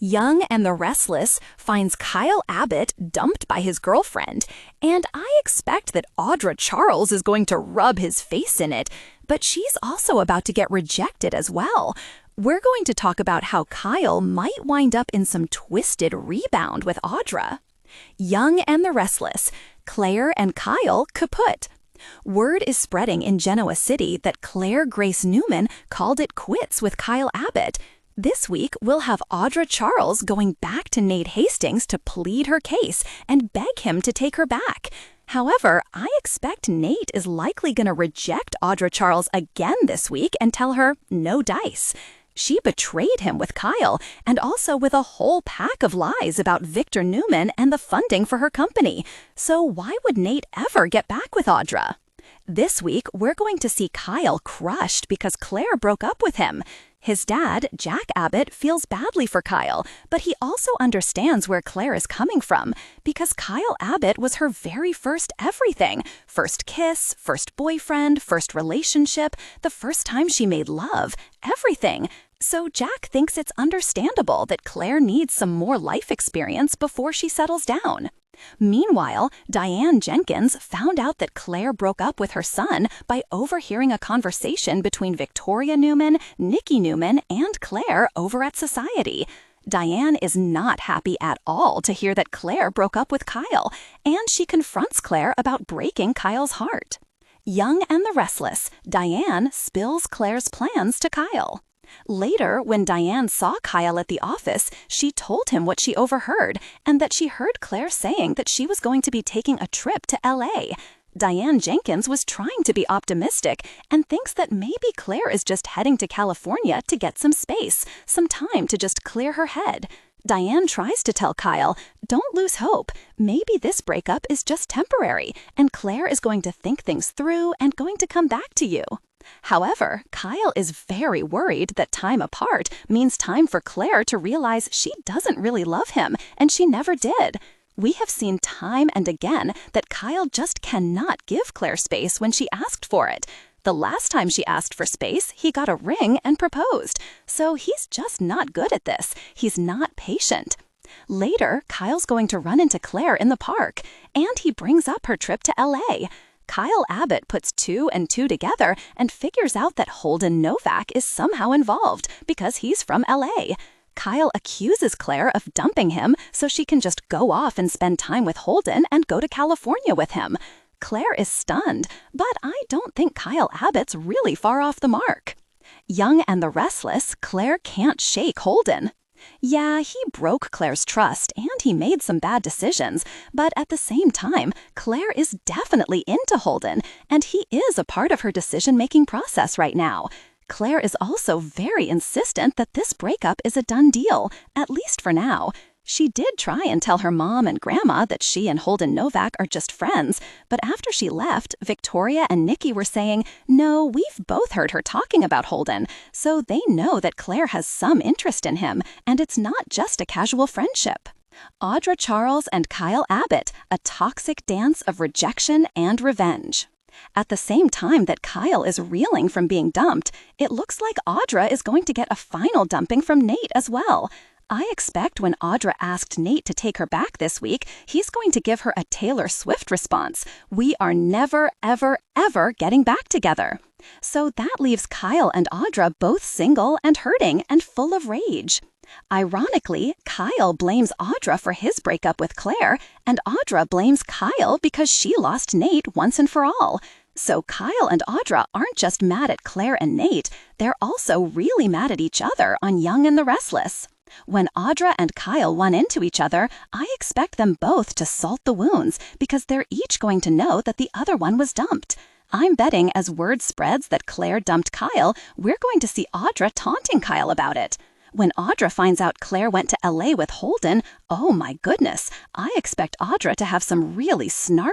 Young and the Restless finds Kyle Abbott dumped by his girlfriend, and I expect that Audra Charles is going to rub his face in it, but she's also about to get rejected as well. We're going to talk about how Kyle might wind up in some twisted rebound with Audra. Young and the Restless, Claire and Kyle kaput. Word is spreading in Genoa City that Claire Grace Newman called it quits with Kyle Abbott. This week, we'll have Audra Charles going back to Nate Hastings to plead her case and beg him to take her back. However, I expect Nate is likely going to reject Audra Charles again this week and tell her no dice. She betrayed him with Kyle and also with a whole pack of lies about Victor Newman and the funding for her company. So why would Nate ever get back with Audra? This week, we're going to see Kyle crushed because Claire broke up with him. His dad, Jack Abbott, feels badly for Kyle, but he also understands where Claire is coming from because Kyle Abbott was her very first everything. First kiss, first boyfriend, first relationship, the first time she made love, everything. So Jack thinks it's understandable that Claire needs some more life experience before she settles down. Meanwhile, Diane Jenkins found out that Claire broke up with her son by overhearing a conversation between Victoria Newman, Nikki Newman, and Claire over at Society. Diane is not happy at all to hear that Claire broke up with Kyle, and she confronts Claire about breaking Kyle's heart. Young and the Restless, Diane spills Claire's plans to Kyle. Later, when Diane saw Kyle at the office, she told him what she overheard and that she heard Claire saying that she was going to be taking a trip to LA. Diane Jenkins was trying to be optimistic and thinks that maybe Claire is just heading to California to get some space, some time to just clear her head. Diane tries to tell Kyle, don't lose hope. Maybe this breakup is just temporary, and Claire is going to think things through and going to come back to you. However, Kyle is very worried that time apart means time for Claire to realize she doesn't really love him, and she never did. We have seen time and again that Kyle just cannot give Claire space when she asked for it. The last time she asked for space, he got a ring and proposed. So he's just not good at this. He's not patient. Later, Kyle's going to run into Claire in the park, and he brings up her trip to LA. Kyle Abbott puts 2 and 2 together and figures out that Holden Novak is somehow involved because he's from LA. Kyle accuses Claire of dumping him so she can just go off and spend time with Holden and go to California with him. Claire is stunned, but I don't think Kyle Abbott's really far off the mark. Young and the Restless, Claire can't shake Holden. Yeah, he broke Claire's trust and he made some bad decisions, but at the same time, Claire is definitely into Holden, and he is a part of her decision-making process right now. Claire is also very insistent that this breakup is a done deal, at least for now. She did try and tell her mom and grandma that she and Holden Novak are just friends, but after she left, Victoria and Nikki were saying, no, we've both heard her talking about Holden, so they know that Claire has some interest in him, and it's not just a casual friendship. Audra Charles and Kyle Abbott, a toxic dance of rejection and revenge. At the same time that Kyle is reeling from being dumped, it looks like Audra is going to get a final dumping from Nate as well. I expect when Audra asked Nate to take her back this week, he's going to give her a Taylor Swift response. We are never, ever, ever getting back together. So that leaves Kyle and Audra both single and hurting and full of rage. Ironically, Kyle blames Audra for his breakup with Claire, and Audra blames Kyle because she lost Nate once and for all. So Kyle and Audra aren't just mad at Claire and Nate, they're also really mad at each other on Young and the Restless. When Audra and Kyle run into each other, I expect them both to salt the wounds because they're each going to know that the other one was dumped. I'm betting as word spreads that Claire dumped Kyle, we're going to see Audra taunting Kyle about it. When Audra finds out Claire went to LA with Holden, oh my goodness, I expect Audra to have some really snarky